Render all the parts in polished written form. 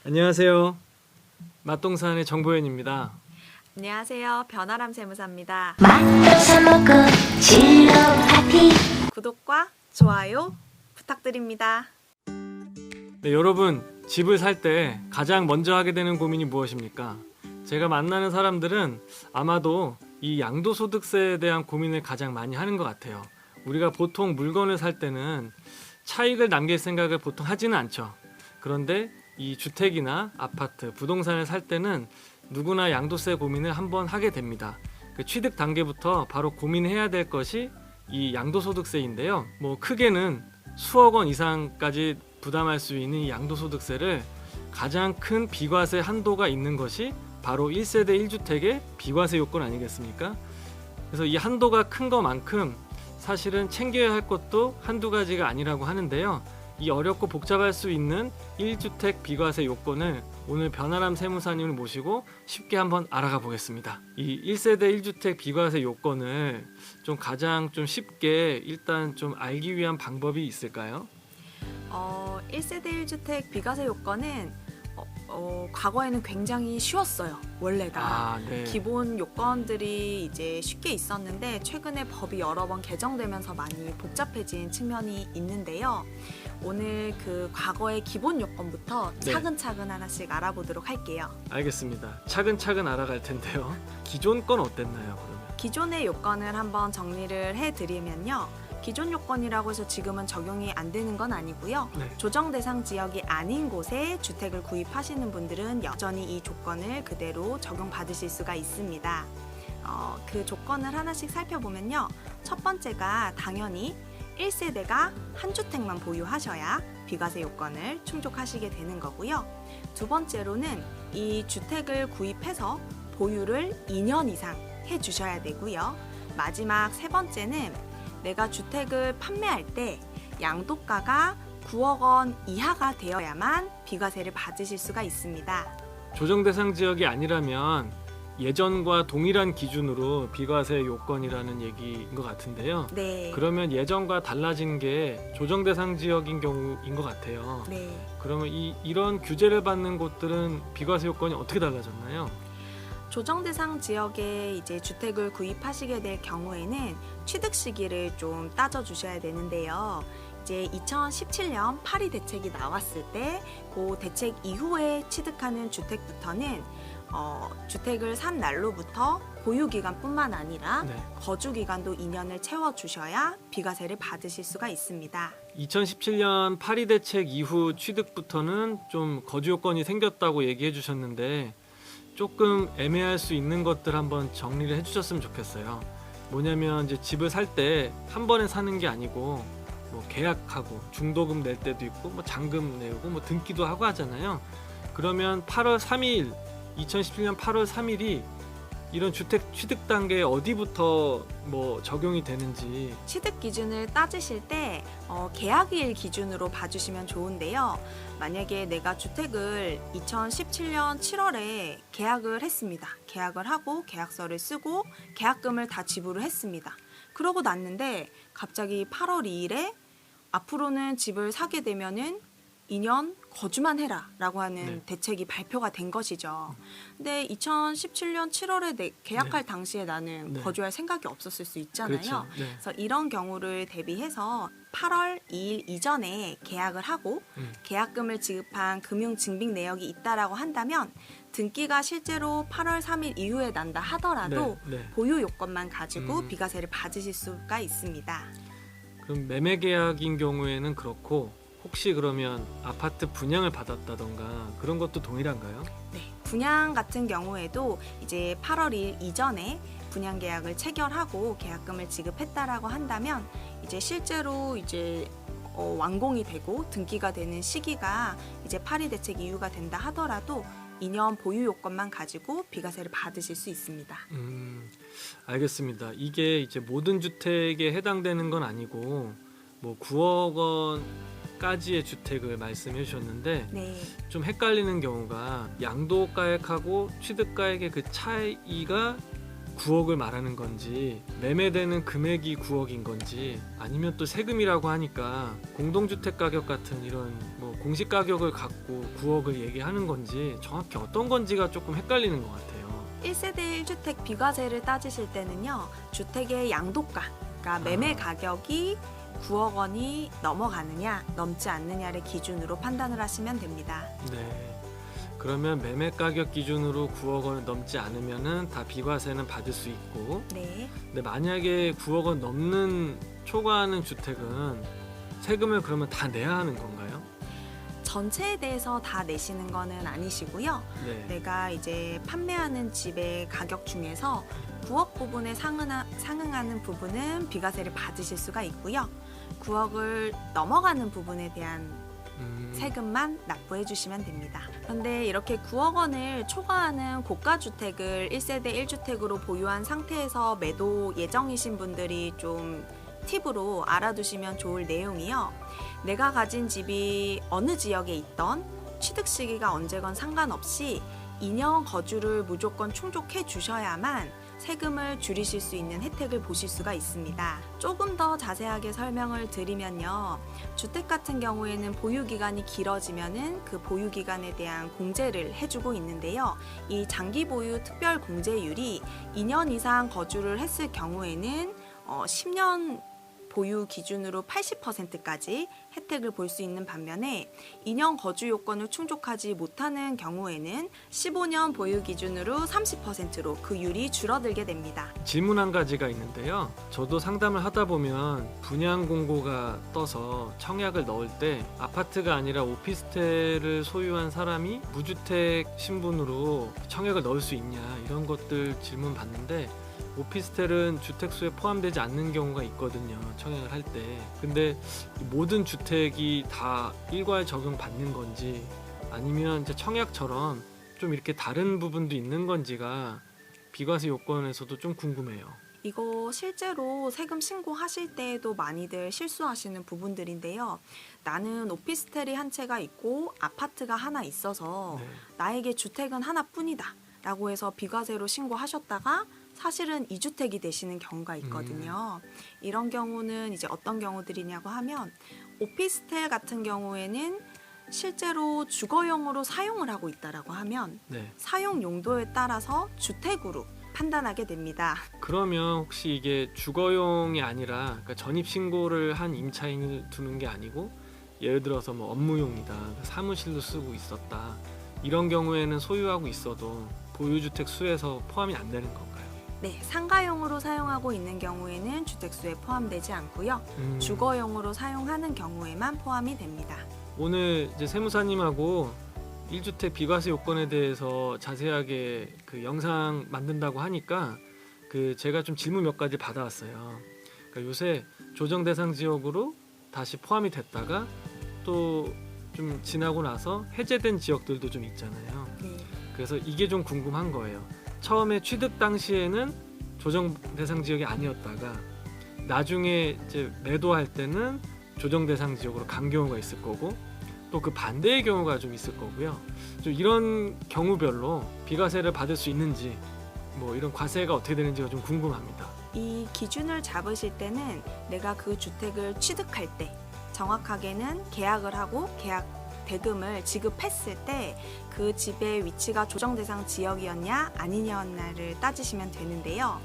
안녕하세요. 맛동산의 정보현입니다. 안녕하세요. 변아람 세무사입니다. 맛동산 먹고 즐거운 파티. 구독과 좋아요 부탁드립니다. 네, 여러분 집을 살 때 가장 먼저 하게 되는 고민이 무엇입니까? 제가 만나는 사람들은 아마도 이 양도소득세에 대한 고민을 가장 많이 하는 것 같아요. 우리가 보통 물건을 살 때는 차익을 남길 생각을 보통 하지는 않죠. 그런데 이 주택이나 아파트, 부동산을 살 때는 누구나 양도세 고민을 한번 하게 됩니다. 그 취득 단계부터 바로 고민해야 될 것이 이 양도소득세인데요. 뭐 크게는 수억 원 이상까지 부담할 수 있는 이 양도소득세를 가장 큰 비과세 한도가 있는 것이 바로 1세대 1주택의 비과세 요건 아니겠습니까? 그래서 이 한도가 큰 것만큼 사실은 챙겨야 할 것도 한두 가지가 아니라고 하는데요. 이 어렵고 복잡할 수 있는 1주택 비과세 요건을 오늘 변아람 세무사님을 모시고 쉽게 한번 알아가 보겠습니다. 이 1세대 1주택 비과세 요건을 가장 쉽게 일단 좀 알기 위한 방법이 있을까요? 1세대 1주택 비과세 요건은 과거에는 굉장히 쉬웠어요. 원래가 네. 기본 요건들이 이제 쉽게 있었는데 최근에 법이 여러 번 개정되면서 많이 복잡해진 측면이 있는데요. 오늘 그 과거의 기본 요건부터 네. 차근차근 하나씩 알아보도록 할게요. 알겠습니다. 차근차근 알아갈 텐데요. 기존 건 어땠나요, 그러면? 기존의 요건을 한번 정리를 해드리면요. 기존 요건이라고 해서 지금은 적용이 안 되는 건 아니고요. 네. 조정 대상 지역이 아닌 곳에 주택을 구입하시는 분들은 여전히 이 조건을 그대로 적용받으실 수가 있습니다. 그 조건을 하나씩 살펴보면요. 첫 번째가 당연히 1세대가 한 주택만 보유하셔야 비과세 요건을 충족하시게 되는 거고요. 두 번째로는 이 주택을 구입해서 보유를 2년 이상 해주셔야 되고요. 마지막 세 번째는 내가 주택을 판매할 때 양도가가 9억 원 이하가 되어야만 비과세를 받으실 수가 있습니다. 조정 대상 지역이 아니라면 예전과 동일한 기준으로 비과세 요건이라는 얘기인 것 같은데요. 네. 그러면 예전과 달라진 게 조정 대상 지역인 경우인 것 같아요. 네. 그러면 이런 규제를 받는 곳들은 비과세 요건이 어떻게 달라졌나요? 조정 대상 지역에 이제 주택을 구입하시게 될 경우에는 취득 시기를 좀 따져 주셔야 되는데요. 이제 2017년 파리 대책이 나왔을 때 그 대책 이후에 취득하는 주택부터는 주택을 산 날로부터 보유 기간뿐만 아니라 네. 거주 기간도 2년을 채워 주셔야 비과세를 받으실 수가 있습니다. 2017년 파리 대책 이후 취득부터는 좀 거주 요건이 생겼다고 얘기해 주셨는데 조금 애매할 수 있는 것들 한번 정리를 해주셨으면 좋겠어요. 뭐냐면 이제 집을 살 때 한 번에 사는 게 아니고 뭐 계약하고 중도금 낼 때도 있고 뭐 잔금 내고 뭐 등기도 하고 하잖아요. 그러면 8월 3일 2017년 8월 3일이 이런 주택 취득 단계에 어디부터 뭐 적용이 되는지 취득 기준을 따지실 때 계약일 기준으로 봐주시면 좋은데요. 만약에 내가 주택을 2017년 7월에 계약을 했습니다. 계약을 하고 계약서를 쓰고 계약금을 다 지불을 했습니다. 그러고 났는데 갑자기 8월 2일에 앞으로는 집을 사게 되면은 2년 거주만 해라 라고 하는 네. 대책이 발표가 된 것이죠. 근데 2017년 7월에 계약할 당시에 나는 네. 거주할 생각이 없었을 수 있잖아요. 그렇죠. 네. 그래서 이런 경우를 대비해서 8월 2일 이전에 계약을 하고 계약금을 지급한 금융 증빙 내역이 있다라고 한다면 등기가 실제로 8월 3일 이후에 난다 하더라도 네, 네. 보유 요건만 가지고 비과세를 받으실 수가 있습니다. 그럼 매매 계약인 경우에는 그렇고 혹시 그러면 아파트 분양을 받았다던가 그런 것도 동일한가요? 네, 분양 같은 경우에도 이제 8월 2일 이전에 분양 계약을 체결하고 계약금을 지급했다라고 한다면 이제 실제로 이제 완공이 되고 등기가 되는 시기가 이제 파리 대책 이후가 된다 하더라도 2년 보유 요건만 가지고 비과세를 받으실 수 있습니다. 알겠습니다. 이게 이제 모든 주택에 해당되는 건 아니고 뭐 9억 원까지의 주택을 말씀해 주셨는데 네. 좀 헷갈리는 경우가 양도가액하고 취득가액의 그 차이가 9억을 말하는 건지, 매매되는 금액이 9억인 건지, 아니면 또 세금이라고 하니까 공동주택 가격 같은 이런 뭐 공시 가격을 갖고 9억을 얘기하는 건지 정확히 어떤 건지가 조금 헷갈리는 것 같아요. 1세대 1주택 비과세를 따지실 때는요, 주택의 양도가, 그러니까 매매 가격이 9억 원이 넘어가느냐, 넘지 않느냐를 기준으로 판단을 하시면 됩니다. 네. 그러면 매매 가격 기준으로 9억 원을 넘지 않으면은 다 비과세는 받을 수 있고, 네. 근데 만약에 9억 원 넘는 초과하는 주택은 세금을 그러면 다 내야 하는 건가요? 전체에 대해서 다 내시는 거는 아니시고요. 네. 내가 이제 판매하는 집의 가격 중에서 9억 부분에 상응하는 부분은 비과세를 받으실 수가 있고요. 9억을 넘어가는 부분에 대한 세금만 납부해 주시면 됩니다. 그런데 이렇게 9억 원을 초과하는 고가주택을 1세대 1주택으로 보유한 상태에서 매도 예정이신 분들이 좀 팁으로 알아두시면 좋을 내용이요. 내가 가진 집이 어느 지역에 있던 취득 시기가 언제건 상관없이 2년 거주를 무조건 충족해 주셔야만 세금을 줄이실 수 있는 혜택을 보실 수가 있습니다. 조금 더 자세하게 설명을 드리면요. 주택 같은 경우에는 보유기간이 길어지면은 그 보유기간에 대한 공제를 해주고 있는데요. 이 장기 보유 특별 공제율이 2년 이상 거주를 했을 경우에는 10년 보유 기준으로 80%까지 혜택을 볼 수 있는 반면에 2년 거주 요건을 충족하지 못하는 경우에는 15년 보유 기준으로 30%로 그 율이 줄어들게 됩니다. 질문 한 가지가 있는데요. 저도 상담을 하다 보면 분양 공고가 떠서 청약을 넣을 때 아파트가 아니라 오피스텔을 소유한 사람이 무주택 신분으로 청약을 넣을 수 있냐, 이런 것들 질문 받는데, 오피스텔은 주택수에 포함되지 않는 경우가 있거든요, 청약을 할 때. 근데 모든 주택이 다 일괄 적용 받는 건지, 아니면 이제 청약처럼 좀 이렇게 다른 부분도 있는 건지가 비과세 요건에서도 좀 궁금해요. 이거 실제로 세금 신고하실 때에도 많이들 실수하시는 부분들인데요. 나는 오피스텔이 한 채가 있고 아파트가 하나 있어서 네. 나에게 주택은 하나뿐이다 라고 해서 비과세로 신고하셨다가 사실은 2주택이 되시는 경우가 있거든요. 이런 경우는 이제 어떤 경우들이냐고 하면, 오피스텔 같은 경우에는 실제로 주거용으로 사용을 하고 있다라고 하면 네. 사용 용도에 따라서 주택으로 판단하게 됩니다. 그러면 혹시 이게 주거용이 아니라, 그러니까 전입 신고를 한 임차인을 두는 게 아니고, 예를 들어서 뭐 업무용이다, 사무실로 쓰고 있었다, 이런 경우에는 소유하고 있어도 보유주택 수에서 포함이 안 되는 건가요? 네, 상가용으로 사용하고 있는 경우에는 주택수에 포함되지 않고요. 주거용으로 사용하는 경우에만 포함이 됩니다. 오늘 이제 세무사님하고 1주택 비과세 요건에 대해서 자세하게 그 영상 만든다고 하니까 제가 좀 질문 몇 가지 받아왔어요. 그러니까 요새 조정 대상 지역으로 다시 포함이 됐다가 또 좀 지나고 나서 해제된 지역들도 좀 있잖아요. 네. 그래서 이게 좀 궁금한 거예요. 처음에 취득 당시에는 조정 대상 지역이 아니었다가 나중에 이제 매도할 때는 조정 대상 지역으로 간 경우가 있을 거고, 또 그 반대의 경우가 좀 있을 거고요. 좀 이런 경우별로 비과세를 받을 수 있는지, 뭐 이런 과세가 어떻게 되는지가 좀 궁금합니다. 이 기준을 잡으실 때는 내가 그 주택을 취득할 때, 정확하게는 계약을 하고 계약 대금을 지급했을 때 그 집의 위치가 조정 대상 지역이었냐 아니냐를 따지시면 되는데요.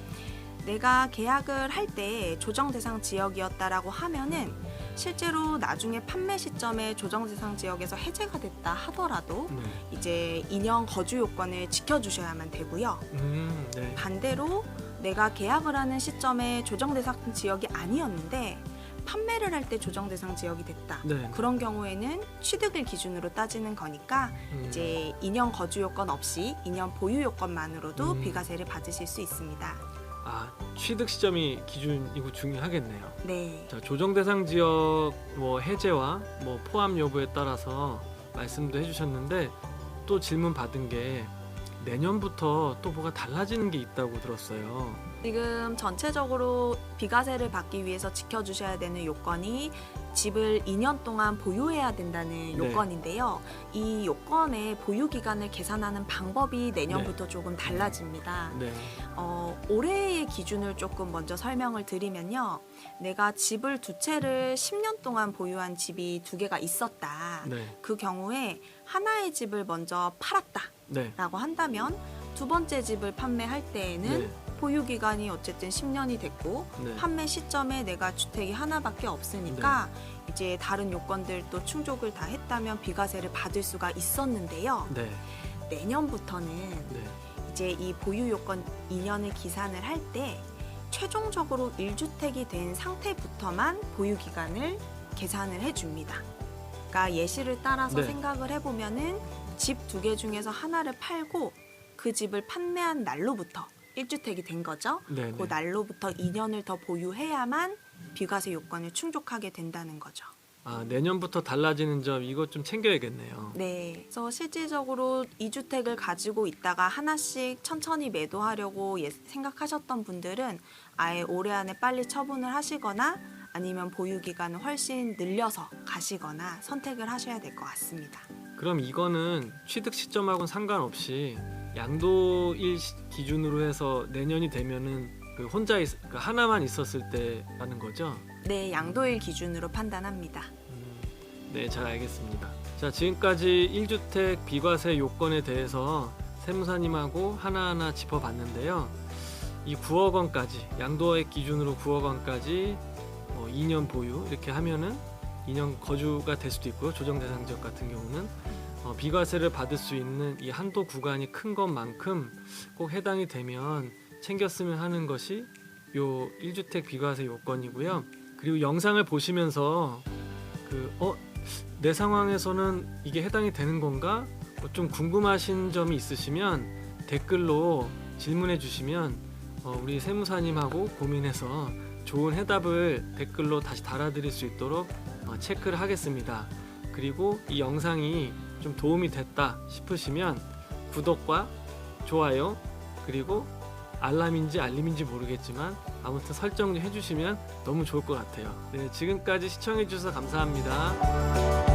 내가 계약을 할 때 조정 대상 지역이었다라고 하면은 실제로 나중에 판매 시점에 조정 대상 지역에서 해제가 됐다 하더라도 네. 이제 2년 거주 요건을 지켜주셔야만 되고요. 네. 반대로 내가 계약을 하는 시점에 조정 대상 지역이 아니었는데 판매를 할 때 조정 대상 지역이 됐다. 네. 그런 경우에는 취득을 기준으로 따지는 거니까 이제 2년 거주 요건 없이 2년 보유 요건만으로도 비과세를 받으실 수 있습니다. 아, 취득 시점이 기준이고 중요하겠네요. 네. 자, 조정 대상 지역 뭐 해제와 뭐 포함 여부에 따라서 말씀도 해주셨는데, 또 질문 받은 게 내년부터 또 뭐가 달라지는 게 있다고 들었어요. 지금 전체적으로 비과세를 받기 위해서 지켜주셔야 되는 요건이 집을 2년 동안 보유해야 된다는 네. 요건인데요. 이 요건의 보유 기간을 계산하는 방법이 내년부터 조금 달라집니다. 네. 올해의 기준을 조금 먼저 설명을 드리면요. 내가 집을 두 채를 10년 동안 보유한 집이 두 개가 있었다. 네. 그 경우에 하나의 집을 먼저 팔았다라고 네. 한다면 두 번째 집을 판매할 때에는 네. 보유 기간이 어쨌든 10년이 됐고 네. 판매 시점에 내가 주택이 하나밖에 없으니까 이제 다른 요건들도 충족을 다 했다면 비과세를 받을 수가 있었는데요. 네. 내년부터는 네. 이제 이 보유 요건 2년을 기산을 할 때 최종적으로 1주택이 된 상태부터만 보유 기간을 계산을 해줍니다. 그러니까 예시를 따라서 네. 생각을 해보면은 집 두 개 중에서 하나를 팔고 그 집을 판매한 날로부터 1주택이 된 거죠. 네. 그 날로부터 2년을 더 보유해야만 비과세 요건을 충족하게 된다는 거죠. 아, 내년부터 달라지는 점 이거 좀 챙겨야겠네요. 네. 그래서 실질적으로 2주택을 가지고 있다가 하나씩 천천히 매도하려고 생각하셨던 분들은 아예 올해 안에 빨리 처분을 하시거나 아니면 보유 기간을 훨씬 늘려서 가시거나 선택을 하셔야 될 것 같습니다. 그럼 이거는 취득 시점하고는 상관없이 양도일 기준으로 해서 내년이 되면은 그 혼자 그러니까 하나만 있었을 때라는 거죠? 네, 양도일 기준으로 판단합니다. 네, 잘 알겠습니다. 자, 지금까지 1주택 비과세 요건에 대해서 세무사님하고 하나하나 짚어봤는데요. 이 9억 원까지 양도액 기준으로 9억 원까지 2년 보유 이렇게 하면은 2년 거주가 될 수도 있고요. 조정대상 지역 같은 경우는 비과세를 받을 수 있는 이 한도 구간이 큰 것만큼 꼭 해당이 되면 챙겼으면 하는 것이 요 1주택 비과세 요건이고요. 그리고 영상을 보시면서 내 상황에서는 이게 해당이 되는 건가? 좀 궁금하신 점이 있으시면 댓글로 질문해 주시면 우리 세무사님하고 고민해서 좋은 해답을 댓글로 다시 달아드릴 수 있도록 체크를 하겠습니다. 그리고 이 영상이 좀 도움이 됐다 싶으시면 구독과 좋아요 그리고 알람인지 알림인지 모르겠지만 아무튼 설정 좀 해주시면 너무 좋을 것 같아요. 네, 지금까지 시청해 주셔서 감사합니다.